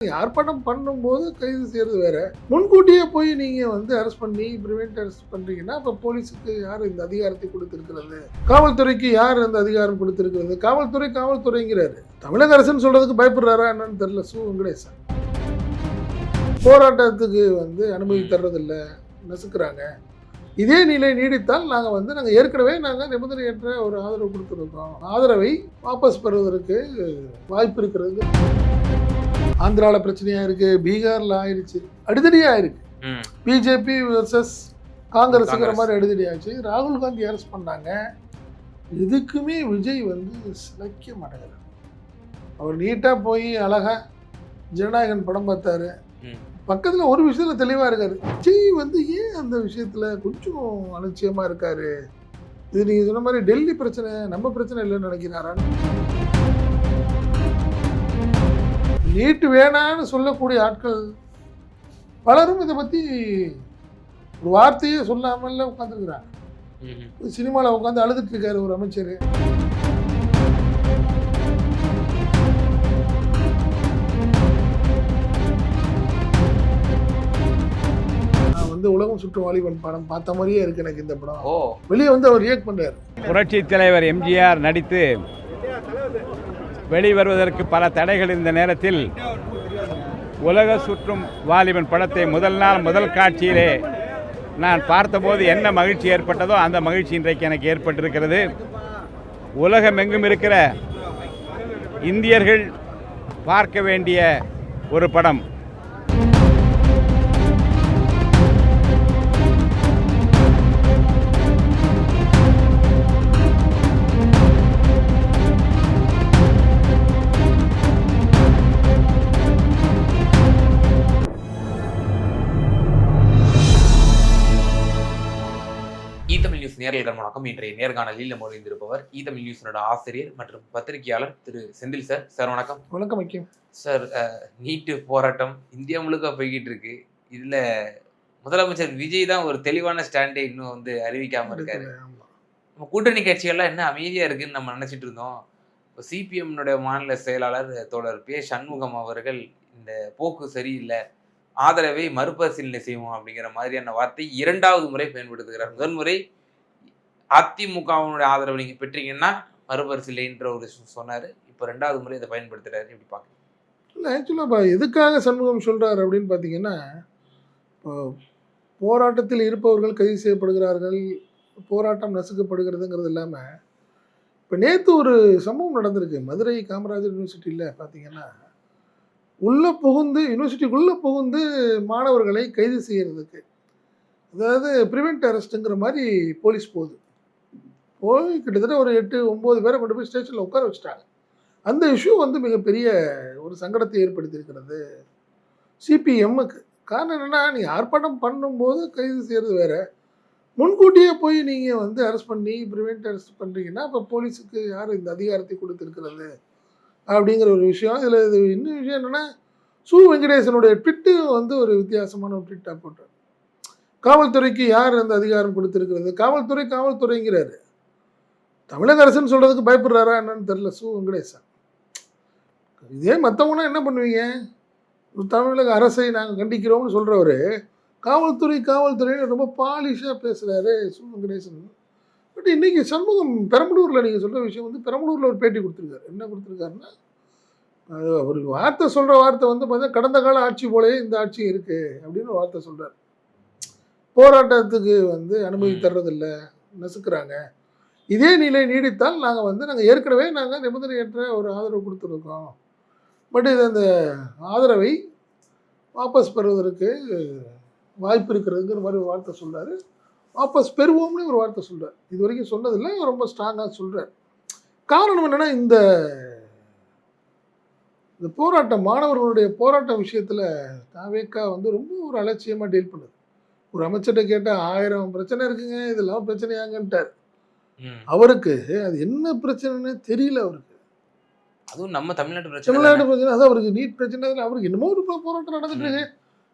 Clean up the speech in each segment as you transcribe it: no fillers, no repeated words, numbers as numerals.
ஆர்ப்பாட்டம் பண்ணும்போது கைது செய்கிறது வேற. முன்கூட்டியே போய் நீங்கள் அரெஸ்ட் பண்ணி ப்ரிவென்ட் அரெஸ்ட் பண்ணுறீங்கன்னா, அப்போ போலீஸுக்கு யார் இந்த அதிகாரத்தை கொடுத்துருக்கிறது? காவல்துறைக்கு யார் இந்த அதிகாரம் கொடுத்துருக்கிறது? காவல்துறைங்கிறாரு. தமிழக அரசுன்னு சொல்கிறதுக்கு பயப்படுறாரா என்னன்னு தெரியல சு. வெங்கடேசன். போராட்டத்துக்கு அனுமதி தர்றதில்ல, நசுக்கிறாங்க. இதே நிலை நீடித்தால் நாங்கள் ஏற்கனவே நிபந்தனையற்ற ஒரு ஆதரவு கொடுத்துருக்கோம். ஆதரவை வாபஸ் பெறுவதற்கு வாய்ப்பு இருக்கிறது. ஆந்திராவில் பிரச்சனையாக இருக்குது, பீகாரில் ஆயிடுச்சு, அடிதடியாக இருக்குது. பிஜேபி வர்சஸ் காங்கிரஸுங்கிற மாதிரி அடிதடியாச்சு. ராகுல் காந்தி அரெஸ்ட் பண்ணாங்க. இதுக்குமே விஜய் சிலைக்க மாட்டேங்கிறார். அவர் நீட்டாக போய் அழகாக ஜனநாயகன் படம் பார்த்தாரு. பக்கத்தில் ஒரு விஷயத்தில் தெளிவாக இருக்கார். விஜய் ஏன் அந்த விஷயத்தில் கொஞ்சம் அலட்சியமாக இருக்கார்? இது நீங்கள் சொன்ன மாதிரி டெல்லி பிரச்சனை நம்ம பிரச்சனை இல்லைன்னு நினைக்கிறாரான்னு. நீட்டு வேணான்னு சொல்லக்கூடிய ஆட்கள் பலரும் இதை பற்றி ஒரு வார்த்தையே சொல்லாமல் உட்காந்துருக்கிறாங்க. சினிமாவில் உட்காந்து அழுதுட்டு இருக்காரு ஒரு அமைச்சர். உலகம் சுற்றும் வாலிபன் படம் பார்த்த மாதிரியே இருக்கு எனக்கு இந்த படம். வெளியே அவர் ரியாக்ட் பண்றாரு. புரட்சி தலைவர் எம்ஜிஆர் நடித்து வெளிவருவதற்கு பல தடைகள் இருந்த நேரத்தில் உலக சுற்றும் வாலிபன் படத்தை முதல் காட்சியிலே நான் பார்த்தபோது என்ன மகிழ்ச்சி ஏற்பட்டதோ அந்த மகிழ்ச்சி இன்றைக்கு எனக்கு ஏற்பட்டிருக்கிறது. உலகமெங்கும் இருக்கிற இந்தியர்கள் பார்க்க வேண்டிய ஒரு படம். ஈதமிழ் நியூஸ் நேரல் வணக்கம். இன்றைய நேர்காணலில் நம்ம இருந்திருப்பவர் ஈதமிழ் நியூஸோட ஆசிரியர் மற்றும் பத்திரிகையாளர் திரு செந்தில் சார். சார் வணக்கம். வணக்கம். சார், நீட்டு போராட்டம் இந்தியா முழுக்க போய்கிட்டு இருக்கு. இதுல முதலமைச்சர் விஜய் தான் ஒரு தெளிவான ஸ்டாண்டை இன்னும் அறிவிக்காம இருக்காரு. நம்ம கூட்டணி கட்சிகள்லாம் என்ன அமைதியா இருக்குன்னு நம்ம நினைச்சிட்டு இருந்தோம். இப்போ சிபிஎம்னுடைய மாநில செயலாளர் தோழர் பே. சண்முகம் அவர்கள் இந்த போக்கு சரியில்லை, ஆதரவை மறுபரிசீலனை செய்வோம் அப்படிங்கிற மாதிரியான வார்த்தை இரண்டாவது முறை பயன்படுத்துகிறார். முதல் முறை அதிமுகவினுடைய ஆதரவு நீங்க பெற்றீங்கன்னா மறுபரிசீலனைன்ற ஒரு சொன்னாரு. இப்போ ரெண்டாவது முறை இதை பயன்படுத்துறாரு. எப்படி பார்க்க? இல்லை, ஆக்சுவலாக எதுக்காக சண்முகம் சொல்றாரு அப்படின்னு பார்த்தீங்கன்னா, இப்போ போராட்டத்தில் இருப்பவர்கள் கைது செய்யப்படுகிறார்கள், போராட்டம் நசுக்கப்படுகிறதுங்கிறது இல்லாமல் இப்போ நேற்று ஒரு சம்பவம் நடந்திருக்கு. மதுரை காமராஜர் யூனிவர்சிட்டியில் பார்த்தீங்கன்னா யூனிவர்சிட்டிக்குள்ளே புகுந்து மாணவர்களை கைது செய்கிறதுக்கு, அதாவது ப்ரிவென்ட் அரெஸ்ட்டுங்கிற மாதிரி போலீஸ் போய் கிட்டத்தட்ட ஒரு 8-9 பேரை கொண்டு போய் ஸ்டேஷனில் உட்கார வச்சுட்டாங்க. அந்த இஷ்யூ மிகப்பெரிய ஒரு சங்கடத்தை ஏற்படுத்தியிருக்கிறது சிபிஎம்முக்கு. காரணம் என்னென்னா, நீங்கள் ஆர்ப்பாட்டம் பண்ணும்போது கைது செய்கிறது வேற. முன்கூட்டியே போய் நீங்கள் அரெஸ்ட் பண்ணி ப்ரிவென்ட் அரெஸ்ட் பண்ணுறீங்கன்னா, அப்போ போலீஸுக்கு யார் இந்த அதிகாரத்தை கொடுத்துருக்கிறது அப்படிங்கிற ஒரு விஷயம். இதில் இது இன்னும் விஷயம் என்னென்னா, சு. வெங்கடேசனுடைய ட்விட்டு ஒரு வித்தியாசமான ஒரு ட்விட்டாக போட்டார். காவல்துறைக்கு யார் அந்த அதிகாரம் கொடுத்துருக்கிறது? காவல்துறைங்கிறாரு. தமிழக அரசுன்னு சொல்கிறதுக்கு பயப்படுறாரா என்னன்னு தெரியல சு. வெங்கடேசன். இதே மற்றவங்கன்னா என்ன பண்ணுவீங்க? தமிழக அரசை நாங்கள் கண்டிக்கிறோம்னு சொல்கிறவர் காவல்துறைன்னு ரொம்ப பாலிஷாக பேசுகிறாரு சு. வெங்கடேசன். பட் இன்றைக்கி சண்முகம் பெரம்பலூரில் நீங்கள் சொல்கிற விஷயம் பெரம்பலூரில் ஒரு பேட்டி கொடுத்துருக்காரு. என்ன கொடுத்துருக்காருன்னா, அது ஒரு வார்த்தை சொல்கிற வார்த்தை பார்த்தா கடந்த கால ஆட்சி போலவே இந்த ஆட்சி இருக்குது அப்படின்னு வார்த்தை சொல்கிறார். போராட்டத்துக்கு அனுமதி தர்றதில்ல, நசுக்கிறாங்க. இதே நிலை நீடித்தால் நாங்கள் ஏற்கனவே நிபந்தனையற்ற ஒரு ஆதரவு கொடுத்துருக்கோம். பட் இது அந்த ஆதரவை வாபஸ் பெறுவதற்கு வாய்ப்பு இருக்கிறதுங்கிற மாதிரி ஒரு வார்த்தை சொல்கிறாரு. வாபஸ் பெறுவோம்னு ஒரு வார்த்தை சொல்கிறார். இது வரைக்கும் சொன்னதில்லை, ரொம்ப ஸ்ட்ராங்காக சொல்கிறார். காரணம் என்னென்னா, இந்த போராட்டம், மாணவர்களுடைய போராட்ட விஷயத்தில் தாவேக்கா ரொம்ப ஒரு அலட்சியமாக டீல் பண்ணுது. ஒரு அமைச்சர்கிட்ட கேட்டால் 1000 பிரச்சனை இருக்குங்க, இதெல்லாம் பிரச்சனையாங்கன்ட்டார். அவருக்கு அது என்ன பிரச்சனைன்னு தெரியல. அவருக்கு அதுவும் நம்ம தமிழ்நாட்டு பிரச்சனை, அதான் அவருக்கு நீட் பிரச்சனை. அவருக்கு என்னமோ ஒரு போராட்டம் நடந்துட்டு இருக்கு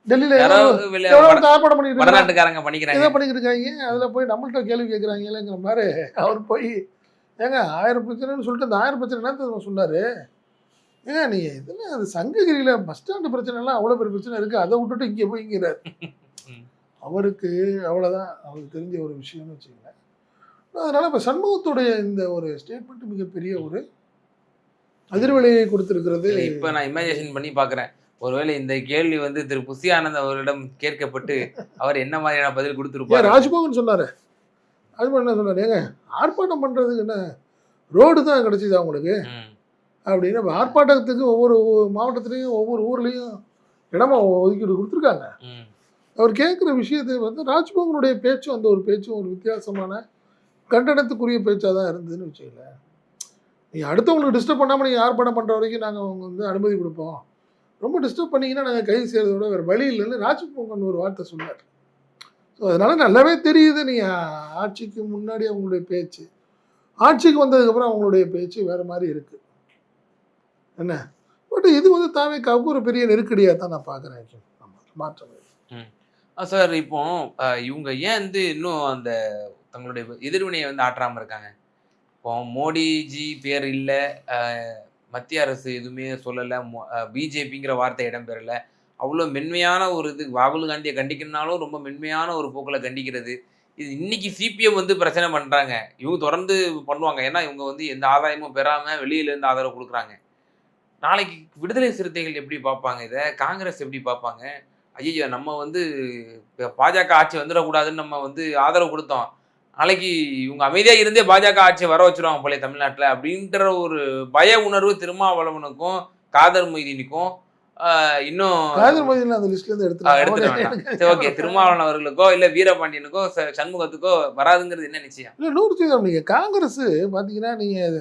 டெல்லியில். ஆர்ப்பாட்டம் பண்ணிக்கிட்டு இருக்காங்க. அதில் போய் நம்மள்கிட்ட கேள்வி கேட்குறாங்கங்கிற மாதிரி அவர் போய் ஏங்க 1000 பிரச்சனைன்னு சொல்லிட்டு அந்த 1000 பிரச்சனை என்னன்னு சொன்னார். ஏங்க நீங்கள் இதெல்லாம் அது சங்ககிரியில் பஸ் ஸ்டாண்டு பிரச்சனைலாம் அவ்வளோ பெரிய பிரச்சனை இருக்குது, அதை விட்டுட்டு இங்கே போய்ங்கிறார். அவருக்கு அவ்வளோதான் அவருக்கு தெரிஞ்ச ஒரு விஷயம்னு வச்சுக்கோங்களேன். அதனால் இப்போ சண்முகத்துடைய இந்த ஒரு ஸ்டேட்மெண்ட் மிகப்பெரிய ஒரு அதிர்வலையை கொடுத்துருக்கிறது. இப்போ நான் இமேஜினேஷன் பண்ணி பார்க்குறேன், ஒருவேளை இந்த கேள்வி வந்து திரு புசி ஆனந்த் அவரிடம் கேட்கப்பட்டு அவர் என்ன மாதிரியான பதில் கொடுத்துருப்பார்? ராஜ்மோகன் சொன்னார். ராஜ்மோகன் என்ன சொன்னார், ஏங்க ஆர்ப்பாட்டம் பண்ணுறதுக்கு என்ன ரோடு தான் கிடச்சிதா உங்களுக்கு அப்படின்னு. ஆர்ப்பாட்டத்துக்கு ஒவ்வொரு மாவட்டத்துலேயும் ஒவ்வொரு ஊர்லேயும் இடமா ஒதுக்கீடு கொடுத்துருக்காங்க. அவர் கேட்குற விஷயத்தை வந்து ராஜ்மோகனுடைய பேச்சும் அந்த ஒரு பேச்சும் ஒரு வித்தியாசமான கண்டனத்துக்குரிய பேச்சாக தான் இருந்ததுன்னு வச்சுக்கல. நீங்கள் அடுத்தவங்களுக்கு டிஸ்டர்ப் பண்ணாமல் நீங்கள் ஆர்ப்பாட்டம் பண்ணுற வரைக்கும் நாங்கள் அவங்க வந்து அனுமதி கொடுப்போம், ரொம்ப டிஸ்டர்ப் பண்ணிங்கன்னா நாங்கள் கைது செய்கிறத விட வேறு வழி இல்லைன்னு ராஜ்மோகன் ஒரு வார்த்தை சொன்னார். ஸோ அதனால் நல்லாவே தெரியுது நீங்கள் ஆட்சிக்கு முன்னாடி அவங்களுடைய பேச்சு, ஆட்சிக்கு வந்ததுக்கப்புறம் அவங்களுடைய பேச்சு வேறு மாதிரி இருக்குது என்ன. பட் இது வந்து தாவேக்காவுக்கு ஒரு பெரிய நெருக்கடியாக தான் நான் பார்க்குறேன். மாற்றம் சார், இப்போ இவங்க ஏன் வந்து இன்னும் அந்த தங்களுடைய எதிர்வினையை வந்து ஆற்றாமல் இருக்காங்க? இப்போ மோடிஜி பேர் இல்லை, மத்திய அரசு எதுவுமே சொல்லலை, பிஜேபிங்கிற வார்த்தை இடம்பெறலை, அவ்வளோ மென்மையான ஒரு இது ராகுல் காந்தியை கண்டிக்கணும்னாலும் ரொம்ப மென்மையான ஒரு போக்கில் கண்டிக்கிறது. இது இன்னைக்கு சிபிஎம் வந்து பிரச்சனை பண்ணுறாங்க, இவங்க தொடர்ந்து பண்ணுவாங்க, ஏன்னா இவங்க வந்து எந்த ஆதாயமும் பெறாமல் வெளியிலேருந்து ஆதரவு கொடுக்குறாங்க. நாளைக்கு விடுதலை சிறுத்தைகள் எப்படி பார்ப்பாங்க இதை, காங்கிரஸ் எப்படி பார்ப்பாங்க? ஐயோ நம்ம வந்து பாஜக ஆட்சி வந்துடக்கூடாதுன்னு நம்ம வந்து ஆதரவு கொடுத்தோம், நாளைக்கு இவங்க அமைதியாக இருந்தே பாஜக ஆட்சியை வர வச்சுருவாங்க போல தமிழ்நாட்டில் அப்படின்ற ஒரு பய உணர்வு திருமாவளவனுக்கும் காதர் மொய்தீனுக்கும் இன்னும் காதர் மொய்தீன் அந்த லிஸ்ட்லேருந்து எடுத்துட்டு ஓகே, திருமாவளவன் அவர்களுக்கோ இல்லை வீரபாண்டியனுக்கோ சண்முகத்துக்கோ வராதுங்கிறது என்ன நிச்சயம்? இல்லை 100%. நீங்கள் காங்கிரஸ் பார்த்தீங்கன்னா நீங்கள்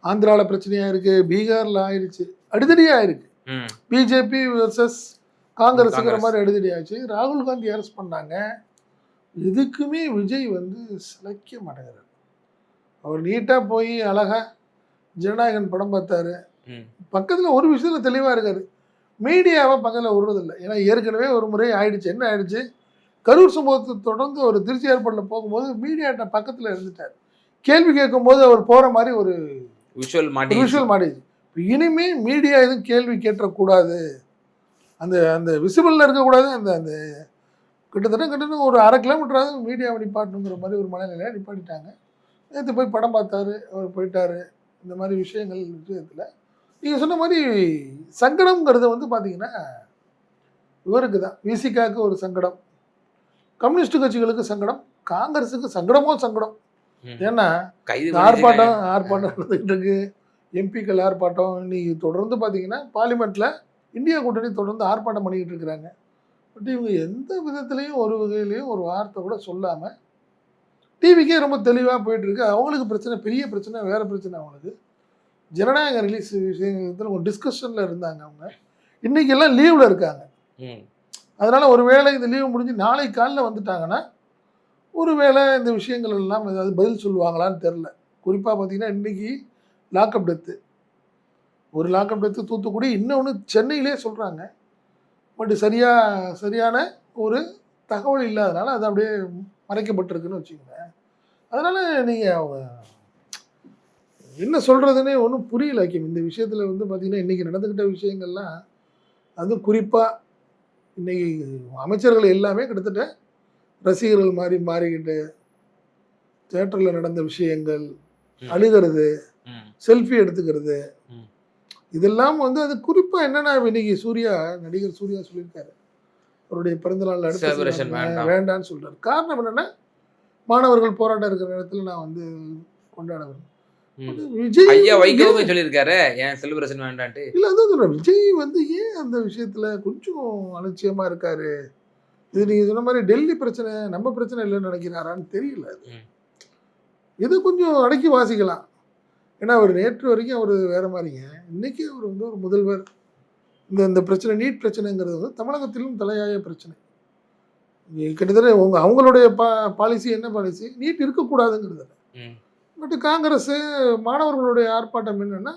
ஆந்திராவில் பிரச்சனையாக இருக்குது, பீகாரில் ஆயிடுச்சு, அடிதடியாக இருக்குது. பிஜேபி வர்சஸ் காங்கிரஸுங்கிற மாதிரி அடிதடி ஆச்சு. ராகுல் காந்தி அரெஸ்ட் பண்ணாங்க. எதுக்குமே விஜய் வந்து சிலைக்க மாட்டேங்கிறார். அவர் நீட்டாக போய் அழகாக ஜனநாயகன் படம் பார்த்தாரு. பக்கத்தில் ஒரு விஷயத்தில் தெளிவாக இருக்கார், மீடியாவை பக்கத்தில் விடுறதில்லை. ஏன்னா ஏற்கனவே ஒரு முறை ஆயிடுச்சு. என்ன ஆயிடுச்சு, கரூர் சம்பவத்தை தொடர்ந்து ஒரு திருச்சி ஏர்போர்ட்டில் போகும்போது மீடியாட்ட பக்கத்தில் இருந்துட்டார். கேள்வி கேட்கும்போது அவர் போகிற மாதிரி ஒரு விஷுவல் மாட்டிடுச்சு. இனிமேல் மீடியா எதுவும் கேள்வி கேட்டக்கூடாது, அந்த அந்த விசிபிளில் இருக்கக்கூடாது, அந்த அந்த கிட்டத்தட்ட ஒரு 1/2 கிலோமீட்டராவது மீடியாவை நிப்பாட்டணுங்கிற மாதிரி ஒரு மனநிலையை நிப்பாட்டிட்டாங்க. நேற்று போய் படம் பார்த்தாரு, அவர் போயிட்டார். இந்த மாதிரி விஷயத்தில் நீங்கள் சொன்ன மாதிரி சங்கடம்ங்கிறது வந்து பார்த்தீங்கன்னா இவருக்கு தான், விசிகாவுக்கு ஒரு சங்கடம், கம்யூனிஸ்ட் கட்சிகளுக்கு சங்கடம், காங்கிரஸுக்கு சங்கடமோ சங்கடம். ஏன்னா ஆர்ப்பாட்டம் நடந்துகிட்டு இருக்கு, எம்பிக்கள் ஆர்ப்பாட்டம். இன்னைக்கு தொடர்ந்து பார்த்தீங்கன்னா பார்லிமெண்ட்டில் இந்தியா கூட்டணி தொடர்ந்து ஆர்ப்பாட்டம் பண்ணிக்கிட்டு இருக்கிறாங்க. பட் இவங்க எந்த விதத்துலேயும் ஒரு வகையிலையும் ஒரு வார்த்தை கூட சொல்லாமல் டிவிக்கே ரொம்ப தெளிவாக போயிட்டுருக்கு. அவங்களுக்கு பிரச்சனை, பெரிய பிரச்சனை, வேறு பிரச்சனை. அவங்களுக்கு ஜனநாயக ரிலீஸ் விஷயத்தில் ஒரு டிஸ்கஷனில் இருந்தாங்க. அவங்க இன்றைக்கெல்லாம் லீவில் இருக்காங்க. அதனால் ஒரு வேளை இந்த லீவு முடிஞ்சு நாளைக்கு காலையில் வந்துட்டாங்கன்னா ஒரு வேளை இந்த விஷயங்கள் எல்லாம் ஏதாவது பதில் சொல்லுவாங்களான்னு தெரில. குறிப்பாக பார்த்திங்கன்னா இன்றைக்கி லாக்அப் டெத்து, ஒரு லாக்அப் டெத்து தூத்துக்குடி, இன்னொன்று சென்னையிலே சொல்கிறாங்க. பட் சரியான ஒரு தகவல் இல்லாதனால அது அப்படியே மறைக்கப்பட்டிருக்குன்னு வச்சுக்கோங்க. அதனால் நீங்கள் அவங்க என்ன சொல்கிறதுனே ஒன்றும் புரியல. இந்த விஷயத்தில் வந்து பார்த்திங்கன்னா இன்றைக்கி நடந்துக்கிட்ட விஷயங்கள்லாம், அதுவும் குறிப்பாக இன்றைக்கி அமைச்சர்கள் எல்லாமே கிட்டத்தட்ட ரசிகர்கள் மாதிரி மாறிக்கிட்டு, தியேட்டரில் நடந்த விஷயங்கள், அழுகிறது, செல்ஃபி எடுத்துக்கிறது, இதெல்லாம் வந்து அது குறிப்பாக என்னென்னா இன்னைக்கு நடிகர் சூர்யா சொல்லியிருக்காரு, அவருடைய பிறந்தநாள் அடுத்த வேண்டான்னு சொல்கிறார். காரணம் என்னென்னா மாணவர்கள் போராட்டம் இருக்கிற நேரத்தில் நான் வந்து கொண்டாடுவேன். விஜய் சொல்லியிருக்காரு ஏன் செலிப்ரேஷன் வேண்டான்ட்டு. இல்லை அதான் சொல்கிறேன், விஜய் வந்து ஏன் அந்த விஷயத்தில் கொஞ்சம் அலட்சியமாக இருக்காரு. இது நீங்கள் சொன்ன மாதிரி டெல்லி பிரச்சனை நம்ம பிரச்சனை இல்லைன்னு நினைக்கிறாரான்னு தெரியல. அது இது கொஞ்சம் அடக்கி வாசிக்கலாம். ஏன்னா அவர் நேற்று வரைக்கும் அவர் வேறு மாதிரிங்க, இன்றைக்கி அவர் வந்து ஒரு முதல்வர். இந்த பிரச்சனை நீட் பிரச்சனைங்கிறது வந்து தமிழகத்திலும் தலையாய பிரச்சனை. கிட்டத்தட்ட அவங்களுடைய பாலிசி என்ன பாலிசி, நீட் இருக்கக்கூடாதுங்கிறது. பட் காங்கிரஸ் மாணவர்களுடைய ஆர்ப்பாட்டம் என்னென்னா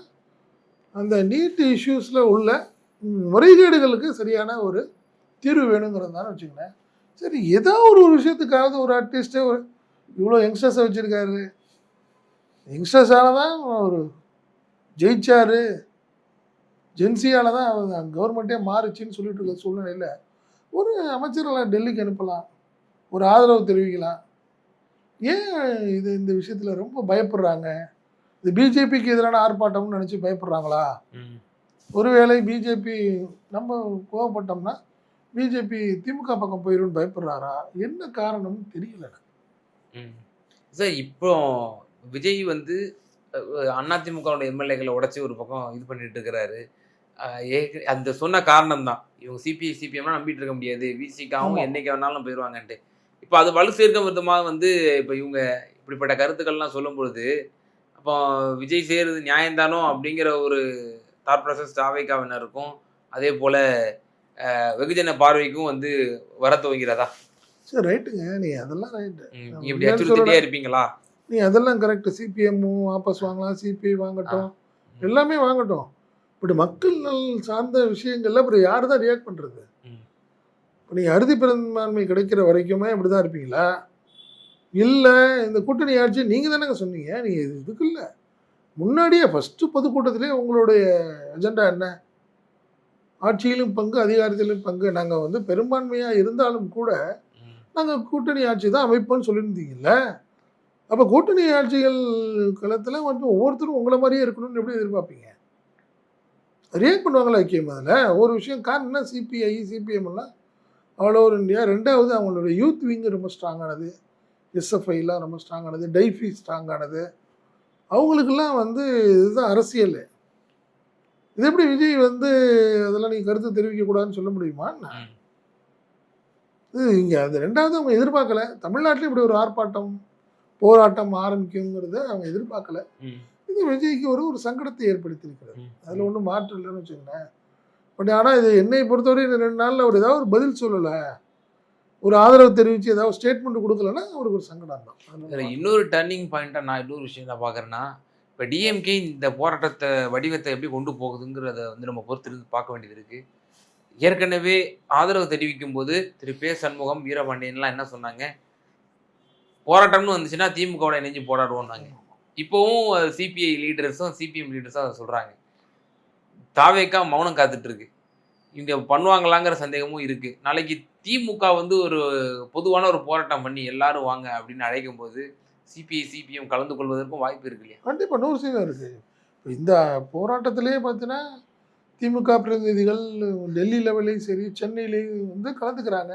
அந்த நீட் இஷ்யூஸில் உள்ள முறைகேடுகளுக்கு சரியான ஒரு தீர்வு வேணுங்கிறது தானே வச்சுக்கோங்களேன். சரி, ஏதோ ஒரு விஷயத்துக்காவது ஒரு அட்லீஸ்ட்டு ஒரு இவ்வளோ யங்ஸ்டர்ஸை வச்சுருக்காரு, யங்ஸ்டர்ஸால தான் அவர் ஜெயிச்சார், ஜென்சியால தான் கவர்மெண்ட்டே மாறுச்சுன்னு சொல்லிட்டு இருக்க சூழ்நிலையில் ஒரு அமைச்சர்களை டெல்லிக்கு அனுப்பலாம், ஒரு ஆதரவு தெரிவிக்கலாம். ஏன் இந்த விஷயத்தில் ரொம்ப பயப்படுறாங்க? இது பிஜேபிக்கு எதிரான ஆர்ப்பாட்டம்னு நினச்சி பயப்படுறாங்களா? ஒருவேளை பிஜேபி நம்ம கோவப்பட்டோம்னா பிஜேபி திமுக பக்கம் போயிடும்னு பயப்படுறாரா? என்ன காரணம்னு தெரியல. சார் இப்போ விஜய் வந்து அதிமுகவுடைய எம்எல்ஏக்களை உடைச்சி ஒரு பக்கம் இது பண்ணிட்டு இருக்கிறாரு. அந்த சொன்ன காரணம் தான் இவங்க சிபிஐ சிபிஎம்லாம் நம்பிட்டு இருக்க முடியாது, விசிகாவும் என்னைக்கு வேணாலும் போயிடுவாங்கன்ட்டு. இப்போ அது வலு சேர்க்கும் விதமாக வந்து இப்போ இவங்க இப்படிப்பட்ட கருத்துக்கள்லாம் சொல்லும் பொழுது அப்போ விஜய் செய்கிறது நியாயம்தானோ அப்படிங்கிற ஒரு தாட் ப்ராசஸ் தாவேகாவினருக்கும் அதே போல் வெகுஜன பார்வைக்கும் வந்து வர துவங்கிறதா? சரி, ரைட்டுங்க. நீ அதெல்லாம் ரைட்டு, இப்படி அச்சுறுத்திட்டே இருப்பீங்களா? நீ அதெல்லாம் கரெக்டு. சிபிஎம்மும் வாபஸ் வாங்கலாம், சிபிஐ வாங்கட்டும், எல்லாமே வாங்கட்டும். பட் மக்கள் நல் சார்ந்த விஷயங்கள்ல அப்புறம் யார் தான் ரியாக்ட் பண்ணுறது? இப்போ நீங்கள் அறுதி பெரும்பான்மை கிடைக்கிற வரைக்குமே இப்படி தான் இருப்பீங்களா? இல்லை இந்த கூட்டணி ஆட்சி நீங்கள் தானேங்க சொன்னீங்க. நீங்கள் இதுக்கு இல்லை, முன்னாடியே ஃபஸ்ட்டு பொதுக்கூட்டத்திலே உங்களுடைய அஜெண்டா என்ன? ஆட்சியிலும் பங்கு, அதிகாரத்திலும் பங்கு. நாங்கள் வந்து பெரும்பான்மையாக இருந்தாலும் கூட நாங்கள் கூட்டணி ஆட்சி தான் அமைப்போன்னு சொல்லியிருந்தீங்கல்ல. அப்போ கூட்டணி ஆட்சிகள் களத்தில் வந்து ஒவ்வொருத்தரும் உங்களை மாதிரியே இருக்கணும்னு எப்படி எதிர்பார்ப்பீங்க? ரியாக்ட் பண்ணுவாங்களா? ஐக்கியம் அதில் ஒரு விஷயம் காரணம்னா சிபிஐ சிபிஎம் எல்லாம் ஆல் ஓவர் இந்தியா. ரெண்டாவது அவங்களோட யூத் விங்கு ரொம்ப ஸ்ட்ராங்கானது, எஸ்எஃப்ஐலாம் ரொம்ப ஸ்ட்ராங்கானது, டைஃபி ஸ்ட்ராங்கானது. அவங்களுக்கெல்லாம் வந்து இதுதான் அரசியல். இது எப்படி விஜய் வந்து அதெல்லாம் நீங்கள் கருத்து தெரிவிக்கக்கூடாதுன்னு சொல்ல முடியுமா? இது இங்கே அது ரெண்டாவது அவங்க எதிர்பார்க்கல. தமிழ்நாட்டில் இப்படி ஒரு ஆர்ப்பாட்டம் போராட்டம் ஆரம்பிக்குங்கிறத அவங்க எதிர்பார்க்கல. இது விஜய்க்கு ஒரு சங்கடத்தை ஏற்படுத்தியிருக்கிறது. அதில் ஒன்றும் மாற்றம் இல்லைன்னு வச்சுக்கோங்களேன். பட் ஆனால் இது என்னை பொறுத்தவரை இந்த 2 நாளில் அவர் ஏதாவது ஒரு பதில் சொல்லலை, ஒரு ஆதரவு தெரிவித்து ஏதாவது ஸ்டேட்மெண்ட் கொடுக்கலன்னா அவருக்கு ஒரு சங்கடம் தான். இன்னொரு டர்னிங் பாயிண்ட்டாக நான் இன்னொரு விஷயம் நான் பார்க்குறேன்னா, இப்போ டிஎம்கே இந்த போராட்டத்தை வடிவத்தை எப்படி கொண்டு போகுதுங்கிறத வந்து நம்ம பொறுத்திருந்து பார்க்க வேண்டியது இருக்குது. ஏற்கனவே ஆதரவு தெரிவிக்கும் போது திரு பே சண்முகம், வீரபாண்டியன்லாம் என்ன சொன்னாங்க? போராட்டம்னு வந்துச்சுன்னா திமுகவோட இணைஞ்சு போராடுவோம்னாங்க. இப்போவும் சிபிஐ லீடர்ஸும் சிபிஎம் லீடர்ஸும் அதை சொல்கிறாங்க. தாவேகா மௌனம் காத்துட்டு இருக்கு. இவங்க பண்ணுவாங்களாங்கிற சந்தேகமும் இருக்குது. நாளைக்கு திமுக வந்து ஒரு பொதுவான ஒரு போராட்டம் பண்ணி எல்லாரும் வாங்க அப்படின்னு அழைக்கும் போது சிபிஐ சிபிஎம் கலந்து கொள்வதற்கும் வாய்ப்பு இருக்கு இல்லையா? கண்டிப்பாக 100% இருக்குது. இப்போ இந்த போராட்டத்திலே பார்த்தீங்கன்னா திமுக பிரதிநிதிகள் டெல்லி லெவல்லையும் சரி சென்னையிலையும் வந்து கலந்துக்கிறாங்க.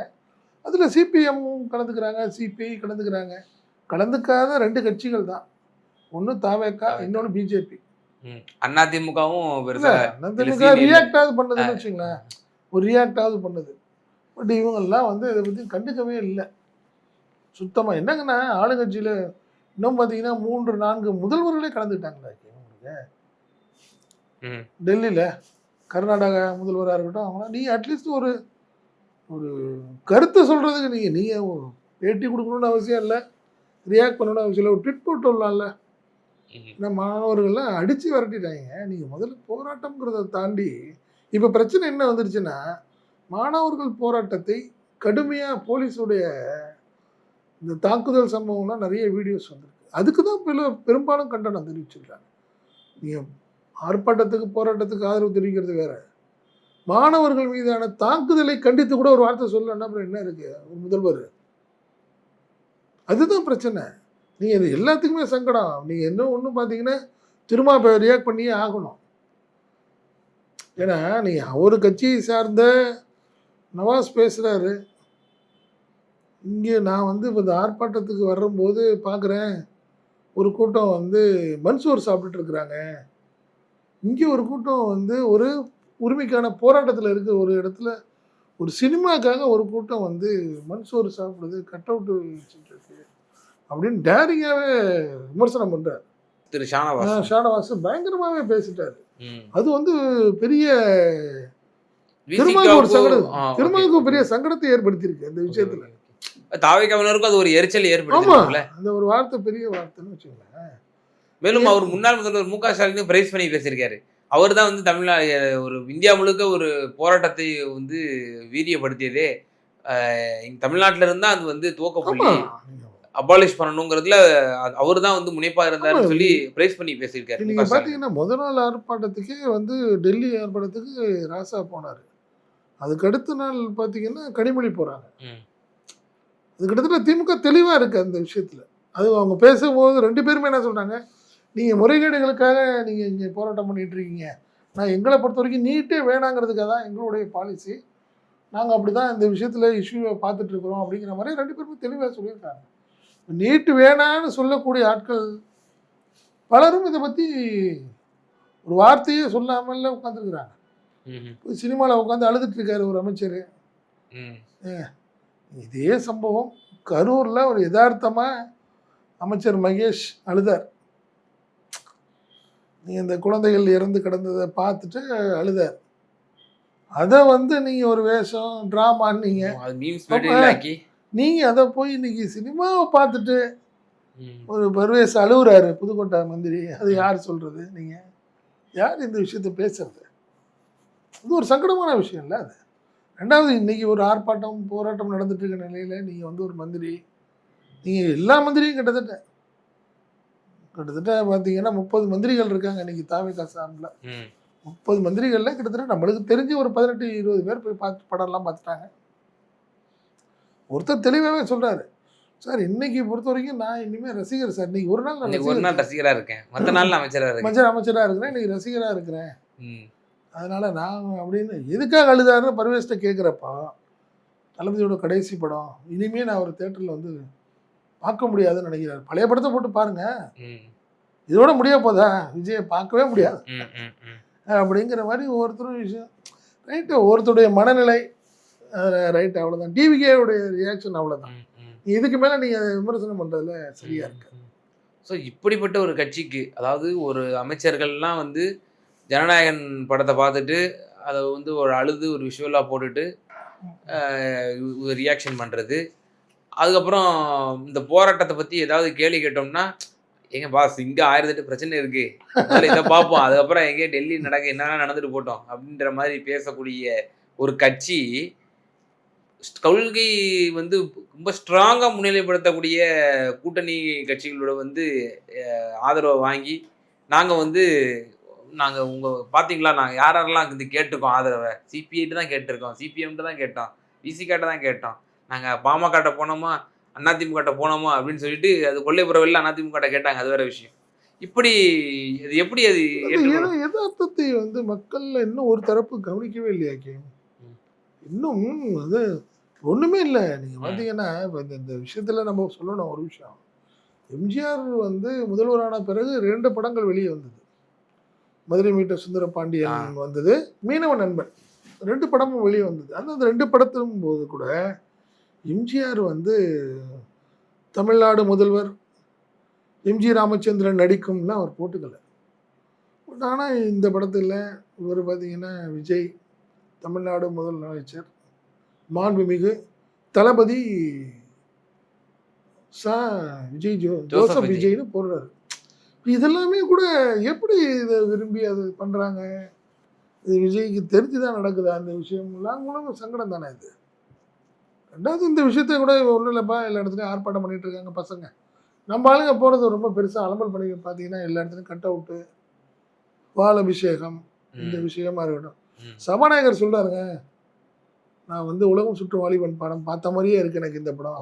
அதில் சிபிஎம்மும் கலந்துக்கிறாங்க, சிபிஐ கலந்துக்கிறாங்க. கலந்துக்காத 2 கட்சிகள் தான், ஒன்று தாவேகா, இன்னொன்று பிஜேபி. அதிமுகவும் ரியாக்டாவது பண்ணதுன்னு வச்சுங்களேன், ஒரு ரியாக்டாவது பண்ணுது. பட் இவங்கெல்லாம் வந்து இதை பற்றி கண்டுக்கவே இல்லை சுத்தமாக. என்னங்கன்னா ஆளுங்கட்சியில் இன்னும் பார்த்தீங்கன்னா 3-4 முதல்வர்களே கலந்துக்கிட்டாங்களா இவங்களுக்கு டெல்லியில். கர்நாடகா முதல்வராக இருக்கட்டும், அவங்களாம் நீ அட்லீஸ்ட் ஒரு ஒரு கருத்தை சொல்கிறதுக்கு நீங்கள் பேட்டி கொடுக்கணுன்னு அவசியம் இல்லை, ரியாக்ட் பண்ணணும்னு அவசியம் இல்லை, ஒரு ட்விட் போட்டு விடலாம்ல. இந்த மாணவர்கள்லாம் அடித்து விரட்டிட்டாங்க. நீங்கள் முதல்ல போராட்டம்ங்கிறத தாண்டி இப்போ பிரச்சனை என்ன வந்துருச்சுன்னா, மாணவர்கள் போராட்டத்தை கடுமையாக போலீஸுடைய இந்த தாக்குதல் சம்பவம்லாம் நிறைய வீடியோஸ் வந்துருக்கு. அதுக்கு தான் பெரும்பாலும் கண்டனம் தெரிவிச்சிருக்காங்க. நீங்கள் ஆர்ப்பாட்டத்துக்கு போராட்டத்துக்கு ஆதரவு தெரிவிக்கிறது வேற, மாணவர்கள் மீதான தாக்குதலை கண்டித்து கூட ஒரு வார்த்தை சொல்லலன்னா அப்புறம் என்ன இருக்கு ஒரு முதல்வர்? அதுதான் பிரச்சனை. நீங்கள் இது எல்லாத்துக்குமே சங்கடம். நீங்கள் என்ன ஒன்றும் பார்த்தீங்கன்னா திரும்ப இப்போ ரியாக்ட் பண்ணியே ஆகணும். ஏன்னா நீங்கள் ஒரு கட்சியை சார்ந்த நவாஸ் பேசுகிறாரு. இங்கே நான் வந்து இப்போ இந்த ஆர்ப்பாட்டத்துக்கு வரும்போது பார்க்குறேன் ஒரு கூட்டம் வந்து மன்சூர் சாப்பிட்டுட்டு இருக்கிறாங்க, இங்கே ஒரு கூட்டம் வந்து ஒரு உரிமைக்கான போராட்டத்தில் இருக்க ஒரு இடத்துல ஒரு சினிமாக்காக ஒரு கூட்டம் வந்து மன்சூர் சாப்பிடுது, கட் அவுட் வச்சுட்டு இருக்கு அப்படின்னு டேரிங்காகவே விமர்சனம் பண்ணுறார் திரு ஷானவாஸ். பயங்கரமாகவே பேசிட்டாரு. அது வந்து பெரிய திருமாவுக்கு பெரிய சங்கடத்தை ஏற்படுத்தியிருக்கு அந்த விஷயத்துல. தாவேகாவினருக்கும் அது ஒரு எரிச்சல் ஏற்படுத்திருக்குல்ல. அந்த ஒரு வார்த்தை பெரிய வார்த்தைன்னு வச்சுக்கோங்களேன். மேலும் அவர் முன்னாள் முதல்வர் மு க ஸ்டாலின் பிரைஸ் பண்ணி பேசியிருக்காரு. அவர் தான் வந்து தமிழ்நாடு ஒரு இந்தியா முழுக்க ஒரு போராட்டத்தை வந்து வீரியப்படுத்தியதே தமிழ்நாட்டில இருந்தா அது வந்து துவக்க புள்ளி அபாலிஷ் பண்ணணுங்கிறதுல அவர் தான் வந்து முனைப்பா இருந்தாருன்னு சொல்லி பிரைஸ் பண்ணி பேசியிருக்காரு. நீங்க பாத்தீங்கன்னா முதல் நாள் ஆர்ப்பாட்டத்துக்கே வந்து டெல்லி ஆர்ப்பாட்டத்துக்கு ராசா போனாரு. அதுக்கு அடுத்த நாள் பாத்தீங்கன்னா கனிமொழி போறாங்க. அது கிட்டத்தட்ட திமுக தெளிவா இருக்கு அந்த விஷயத்துல. அது அவங்க பேசும்போது 2 பேருமே என்ன சொல்றாங்க, நீங்க முறைகேடுகளுக்காக நீங்க இங்க போராட்டம் பண்ணிட்டு இருக்கீங்க. நான் எங்களை பொறுத்த வரைக்கும் நீட்டே வேணாங்கிறதுக்காக தான் எங்களுடைய பாலிசி. நாங்க அப்படிதான் இந்த விஷயத்துல இஷ்யூவை பார்த்துட்டு இருக்கிறோம் அப்படிங்கிற மாதிரி 2 பேருமே தெளிவா சொல்லியிருக்காங்க. நீட்டு வேணான்னு சொல்லக்கூடிய ஆட்கள் பலரும் இதை பத்தி ஒரு வார்த்தையே சொல்லாமல் உட்காந்துருக்குறாங்க. சினிமாவில் உட்காந்து அழுதுட்டு இருக்காரு ஒரு அமைச்சர். இதே சம்பவம் கரூர்ல ஒரு யதார்த்தமா அமைச்சர் மகேஷ் அழுதார். நீ இந்த குழந்தைகள் இறந்து கிடந்ததை பார்த்துட்டு அழுதார். அதை வந்து நீங்க ஒரு வேஷம் டிராமான்னீங்க. நீங்க அதை போய் இன்னைக்கு சினிமாவை பார்த்துட்டு ஒரு பர்வேஸ் அழுகுறாரு புதுக்கோட்டை மந்திரி. அது யார் சொல்றது? நீங்க யார் இந்த விஷயத்த பேசுறது? இது ஒரு சங்கடமான விஷயம் இல்லை அது. ரெண்டாவது, இன்னைக்கு ஒரு ஆர்ப்பாட்டம் போராட்டம் நடந்துட்டு இருக்க நிலையில நீங்க வந்து ஒரு மந்திரி, நீங்க எல்லா மந்திரியும் கிட்டத்தட்ட பார்த்தீங்கன்னா 30 மந்திரிகள் இருக்காங்க இன்னைக்கு தாவேகா சார்பில். 30 மந்திரிகள்ல கிட்டத்தட்ட நம்மளுக்கு தெரிஞ்சு ஒரு 18-20 பேர் போய் பார்த்து படம்லாம் பார்த்துட்டாங்க. ஒருத்தர் தெளிவாகவே சொல்றாரு, சார் இன்னைக்கு பொறுத்த வரைக்கும் நான் இனிமே ரசிகர் சார். இன்னைக்கு ஒரு நாள் ரசிகரா இருக்கேன், மற்ற நாள் அமைச்சரா இருக்கிறேன், இன்னைக்கு ரசிகரா இருக்கிறேன். அதனால நான் அப்படின்னு எதுக்காக அழுதாருன்னு பர்வேஸ்ட்ட கேட்குறப்போ, தளபதியோட கடைசி படம் இனிமே நான் ஒரு தேட்டரில் வந்து பார்க்க முடியாதுன்னு நினைக்கிறாரு. பழைய படத்தை போட்டு பாருங்க, இதோட முடிய போதா, விஜயை பார்க்கவே முடியாது அப்படிங்கிற மாதிரி ஒவ்வொருத்தரும் விஷயம். ரைட்டு, ஒவ்வொருத்தருடைய மனநிலை ரைட், அவ்வளோதான். டிவிகேவுடைய ரியாக்ஷன் அவ்வளோதான். இதுக்கு மேலே நீங்கள் விமர்சனம் பண்ணுறதுல சரியா இருக்கு. ஸோ இப்படிப்பட்ட ஒரு கட்சிக்கு, அதாவது ஒரு அமைச்சர்கள்லாம் வந்து ஜனநாயகன் படத்தை பார்த்துட்டு அதை வந்து ஒரு அழுது ஒரு விஷுவலாக போட்டுட்டு ரியாக்ஷன் பண்ணுறது, அதுக்கப்புறம் இந்த போராட்டத்தை பற்றி ஏதாவது கேள்வி கேட்டோம்னா, எங்க பாஸ் இங்கே 1008 பிரச்சனை இருக்குது, அதனால் இதை பார்ப்போம், அதுக்கப்புறம் எங்கேயே டெல்லி என்னென்ன நடந்துட்டு போட்டோம் அப்படின்ற மாதிரி பேசக்கூடிய ஒரு கட்சி, கொள்கை வந்து ரொம்ப ஸ்ட்ராங்காக முன்னிலைப்படுத்தக்கூடிய கூட்டணி கட்சிகளோட வந்து ஆதரவை வாங்கி, நாங்கள் உங்கள் பார்த்தீங்களா, நாங்கள் யாரெல்லாம் இது கேட்டிருக்கோம் ஆதரவை, சிபிஐட்டு தான் கேட்டிருக்கோம், சிபிஎம்கிட்ட தான் கேட்டோம், விசிகாட்ட தான் கேட்டோம், நாங்கள் பாமகட்ட போனோமா அதிமுகட்ட போனோமா அப்படின்னு சொல்லிட்டு அது கொல்லைப்புறவெல்லாம் அதிமுகட்ட கேட்டாங்க. அது வேற விஷயம். இப்படி அது எப்படி அது யதார்த்தத்தை வந்து மக்கள் இன்னும் ஒரு தரப்பு கவனிக்கவே இல்லையா? இன்னும் அது ஒன்றுமே இல்லை. நீங்கள் பார்த்தீங்கன்னா இப்போ இந்த விஷயத்தில் நம்ம சொல்லணும் ஒரு விஷயம். எம்ஜிஆர் வந்து முதல்வரான பிறகு 2 படங்கள் வெளியே வந்தது. மதுரை மீட்ட சுந்தர பாண்டியன் வந்தது, மீனவ நண்பன், 2 படமும் வெளியே வந்தது. அந்த 2 படத்திலும் போது கூட எம்ஜிஆர் வந்து தமிழ்நாடு முதல்வர் எம்ஜி ராமச்சந்திரன் நடிக்கும்லாம் அவர் போட்டுக்கல. ஆனால் இந்த படத்தில் இவர் பார்த்தீங்கன்னா விஜய் தமிழ்நாடு முதலமைச்சர் மாண்புமிகு தளபதி ஜோசப் விஜய்னு போடுறாரு. இதெல்லாமே கூட எப்படி இதை விரும்பி அது பண்ணுறாங்க? இது விஜய்க்கு தெரிஞ்சுதான் நடக்குதா அந்த விஷயம்லாம்? கூட சங்கடம் தானே இது. ரெண்டாவது, இந்த விஷயத்த கூட ஒன்றும் இல்லைப்பா, எல்லா இடத்துலையும் ஆர்ப்பாட்டம் பண்ணிட்டு இருக்காங்க பசங்க, நம்ம ஆளுங்க போகிறது ரொம்ப பெருசாக அலம்பல் பண்ணி பார்த்தீங்கன்னா எல்லா இடத்துலையும் கட் அவுட்டு, பால் அபிஷேகம், இந்த விஷயமா இருக்கட்டும். சபாநாயகர் சொல்றாருங்க, நான் வந்து உலகம் சுற்றும் வாலிபன் படம் பார்த்த மாதிரியே இருக்கு எனக்கு இந்த படம்.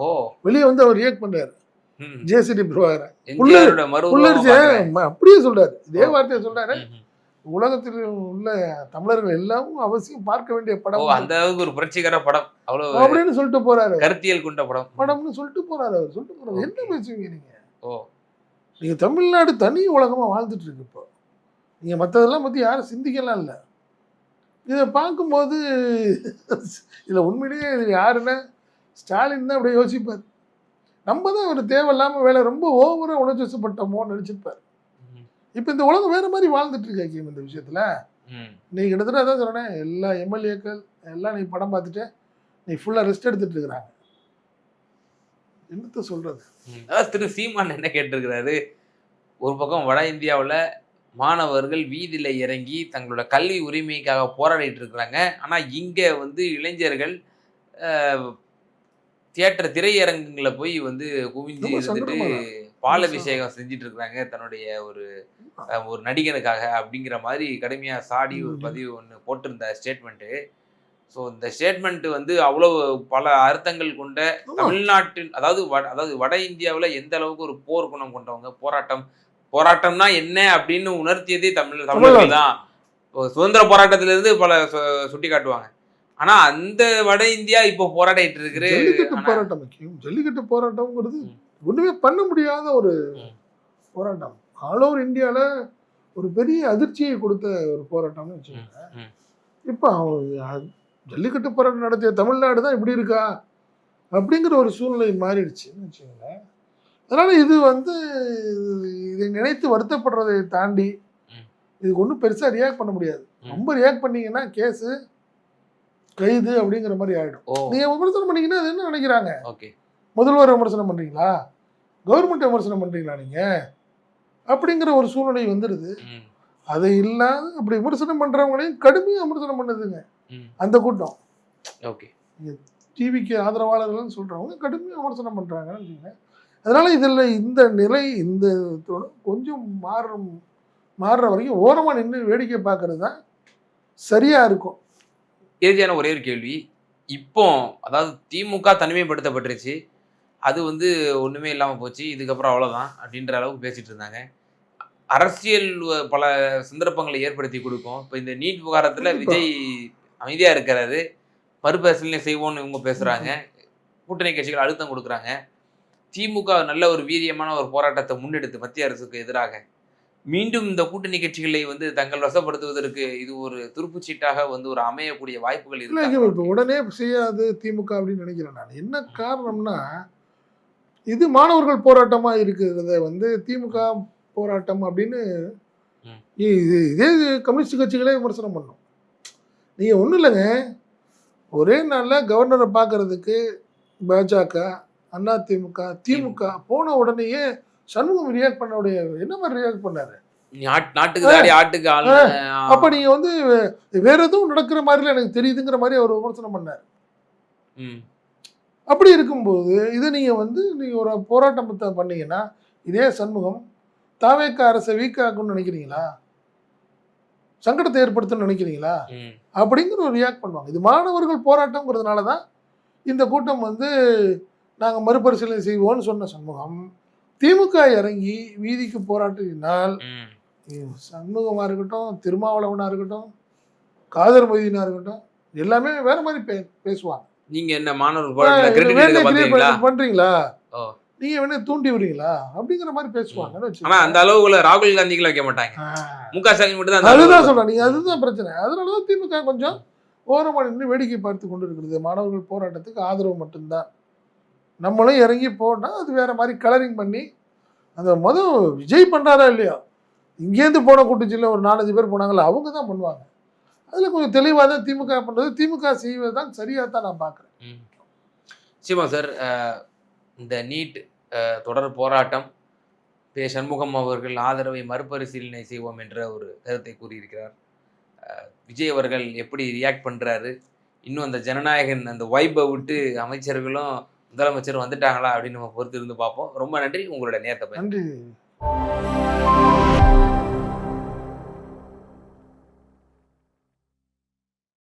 வெளியே வந்து அவர் ரியாக்ட் பண்றாரு. ஜேசிடி பிரபாகரன் அப்படியே சொல்றாரு, இதே வார்த்தையை சொல்றாரு. உலகத்தில் உள்ள தமிழர்கள் எல்லாரும் அவசியம் பார்க்க வேண்டிய படம், அந்த அளவுக்கு ஒரு புரட்சிகர படம் அப்படின்னு சொல்லிட்டு போறாரு. கருத்தியல் கொண்ட படம்னு சொல்லிட்டு போறாரு. அவர் சொல்லிட்டு போறாரு. என்ன பேசுவீங்க நீங்க? தமிழ்நாடு தனி உலகமா வாழ்ந்துட்டு இருக்கு இப்போ. நீங்க மற்றதெல்லாம் பத்தி யாரும் சிந்திக்கலாம் இல்லை. இதை பார்க்கும்போது இதில் உண்மையிலேயே இது யாருன்னா ஸ்டாலின் தான் அப்படியே யோசிப்பார். நம்ம தான் ஒரு தேவையில்லாமல் வேலை ரொம்ப ஓவராக உணர்ச்சிப்பட்டோமோன்னு நினச்சிருப்பார். இப்போ இந்த உலகம் வேறு மாதிரி வாழ்ந்துட்டு இருக்காக்கி இந்த விஷயத்தில். நீ கிட்டத்தட்ட அதான் சொல்கிறேன், எல்லா எம்எல்ஏக்கள் எல்லாம் நீ படம் பார்த்துட்டு நீ ஃபுல்லாக ரெஸ்ட் எடுத்துட்டு இருக்கிறாங்க. என்னத்த சொல்கிறது? அதான் திரு சீமான் என்ன கேட்டிருக்கிறாரு, ஒரு பக்கம் வட இந்தியாவில் மாணவர்கள் வீதியில் இறங்கி தங்களோட கல்வி உரிமைக்காக போராடிட்டு இருக்கிறாங்க, ஆனால் இங்கே வந்து இளைஞர்கள் திரையரங்குகளை போய் வந்து குவிஞ்சு ரொம்ப இருந்துட்டு சங்கடமா தான். பாலபிஷேகம் செஞ்சுட்டு இருக்காங்க தன்னுடைய ஒரு நடிகனுக்காக அப்படிங்கிற மாதிரி கடுமையா சாடி ஒரு பதிவு ஒன்று போட்டிருந்த ஸ்டேட்மெண்ட்டு. ஸோ இந்த ஸ்டேட்மெண்ட் வந்து அவ்வளவு பல அர்த்தங்கள் கொண்ட தமிழ்நாட்டில் அதாவது வட இந்தியாவில் எந்த அளவுக்கு ஒரு போர் குணம் கொண்டவங்க, போராட்டம்னா என்ன அப்படின்னு உணர்த்தியதே தமிழர்கள் தான். சுதந்திர போராட்டத்திலிருந்து பல சுட்டி காட்டுவாங்க. ஆனா அந்த வட இந்தியா இப்போ போராடிட்டு இருக்கிற ஜல்லிக்கட்டு போராட்டம் முக்கியம். ஜல்லிக்கட்டு போராட்டம்ங்கிறது ஒண்ணுமே பண்ண முடியாத ஒரு போராட்டம். ஆல் ஓவர் இந்தியால ஒரு பெரிய அதிர்ச்சியை கொடுத்த ஒரு போராட்டம்னு வச்சுக்கோங்க. இப்போ ஜல்லிக்கட்டு போராட்டம் நடத்திய தமிழ்நாடு தான் இப்படி இருக்கா அப்படிங்கிற ஒரு சூழ்நிலை மாறிடுச்சுன்னு வச்சுக்கோங்களேன். அதனால இது வந்து இதை நினைத்து வருத்தப்படுறதை தாண்டி இதுக்கு ஒன்றும் பெருசாக ரியாக்ட் பண்ண முடியாது. ரொம்ப ரியாக்ட் பண்ணீங்கன்னா கேஸு, கைது அப்படிங்கிற மாதிரி ஆகிடும். நீங்கள் விமர்சனம் பண்ணீங்கன்னா அது என்ன நினைக்கிறாங்க? முதல்வர் விமர்சனம் பண்ணுறீங்களா, கவர்மெண்ட் விமர்சனம் பண்ணுறீங்களா நீங்கள் அப்படிங்கிற ஒரு சூழ்நிலை வந்துடுது. அதை இல்லாத அப்படி விமர்சனம் பண்ணுறவங்களையும் கடுமையாக விமர்சனம் பண்ணுதுங்க அந்த கூட்டம். டிவிக்கு ஆதரவாளர்கள்னு சொல்கிறவங்க கடுமையாக விமர்சனம் பண்ணுறாங்கன்னு வச்சுக்கோங்க. அதனால் இதில் இந்த நிலை இந்த கொஞ்சம் மாறுற வரைக்கும் ஓரமாக நின்று வேடிக்கை பார்க்கறது தான் சரியாக இருக்கும். இறுதியான ஒரே ஒரு கேள்வி. இப்போ அதாவது திமுக தனிமைப்படுத்தப்பட்டுருச்சு, அது வந்து ஒன்றுமே இல்லாமல் போச்சு, இதுக்கப்புறம் அவ்வளோதான் அப்படின்ற அளவுக்கு பேசிகிட்டு இருந்தாங்க. அரசியல் பல சந்தர்ப்பங்களை ஏற்படுத்தி கொடுக்கும். இப்போ இந்த நீட் விவகாரத்தில் விஜய் அமைதியாக இருக்கிறாரு, மறுபரிசீலனை செய்வோன்னு இவங்க பேசுகிறாங்க, கூட்டணி கட்சிகள் அழுத்தம் கொடுக்குறாங்க. திமுக நல்ல ஒரு வீரியமான ஒரு போராட்டத்தை முன்னெடுத்து மத்திய அரசுக்கு எதிராக மீண்டும் இந்த கூட்டணி கட்சிகளை வந்து தங்கள் வசப்படுத்துவதற்கு இது ஒரு துருப்புச்சீட்டாக வந்து ஒரு அமையக்கூடிய வாய்ப்புகள் இருக்கு. இப்போ உடனே செய்யாது திமுக அப்படின்னு நினைக்கிறேன் நான். என்ன காரணம்னா, இது மாணவர்கள் போராட்டமாக இருக்கிறத வந்து திமுக போராட்டம் அப்படின்னு இதே கம்யூனிஸ்ட் கட்சிகளே விமர்சனம் பண்ணும். நீங்கள் ஒன்றும் இல்லைங்க, ஒரே நாளில் கவர்னரை பார்க்கறதுக்கு பாஜக, அதிமுக, திமுக போன உடனேயே சண்முகம் ரியாக்ட் பண்ண என்ன மாதிரி ரியாக்ட் பண்ணாரு? அப்ப நீங்க வந்து வேற எதுவும் நடக்கிற மாதிரி எனக்கு தெரியுதுங்கிற மாதிரி அவர் விமர்சனம் பண்ணாரு. அப்படி இருக்கும்போது இதை நீங்க வந்து நீங்க ஒரு போராட்டம் பண்ணீங்கன்னா இதே சண்முகம் தாவேக அரசை வீக்காக்குன்னு நினைக்கிறீங்களா, சங்கடத்தை ஏற்படுத்தணும்னு நினைக்கிறீங்களா அப்படிங்கிற ஒரு ரியாக்ட் பண்ணுவாங்க. இது மாணவர்கள் போராட்டம்ங்கிறதுனால தான் இந்த கூட்டம் வந்து நாங்கள் மறுபரிசீலனை செய்வோம்னு சொன்ன சண்முகம் திமுக இறங்கி வீதிக்கு போராட்டினால் சண்முகமாக இருக்கட்டும், திருமாவளவனா இருக்கட்டும், காதர் மொய்தீனா இருக்கட்டும், எல்லாமே வேற மாதிரி பேசுவாங்க. நீங்க என்ன மாணவர்கள் பண்றீங்களா, நீங்க வேணா தூண்டி விடுறீங்களா அப்படிங்கிற மாதிரி பேசுவாங்க. ஆனா அந்த அளவுக்குள்ள ராகுல் காந்திகளை வைக்க மாட்டாங்க, முக ஸ்டாலின் மட்டும் தான். அதுதான் சொல்றேன், நீங்க அதுதான் பிரச்சனை. அதனாலதான் திமுக கொஞ்சம் ஓரமாக நின்று வேடிக்கை பார்த்து கொண்டு இருக்கிறது. மாணவர்கள் போராட்டத்துக்கு ஆதரவு மட்டும்தான். நம்மளும் இறங்கி போனால் அது வேற மாதிரி கலரிங் பண்ணி அந்த விஜய் பண்ணுறாரா இல்லையா, இங்கேருந்து போன கூட்டச்சியில் ஒரு 4-5 பேர் போனாங்களா, அவங்க தான் பண்ணுவாங்க. அதில் கொஞ்சம் தெளிவாக தான் திமுக பண்ணுறது, திமுக செய்வது தான் சரியாக தான் நான் பார்க்குறேன். சிவா சார், இந்த நீட் தொடர் போராட்டம் சண்முகம் அவர்கள் ஆதரவை மறுபரிசீலனை செய்வோம் என்ற ஒரு கருத்தை கூறியிருக்கிறார். விஜய் அவர்கள் எப்படி ரியாக்ட் பண்ணுறாரு, இன்னும் அந்த ஜனநாயகன் அந்த வைப்பை விட்டு அமைச்சர்களும் முதலமைச்சர் வந்துட்டாங்களா அப்படின்னு நம்ம பொறுத்து இருந்து பார்ப்போம். ரொம்ப நன்றி உங்களோட நேரத்தை. நன்றி.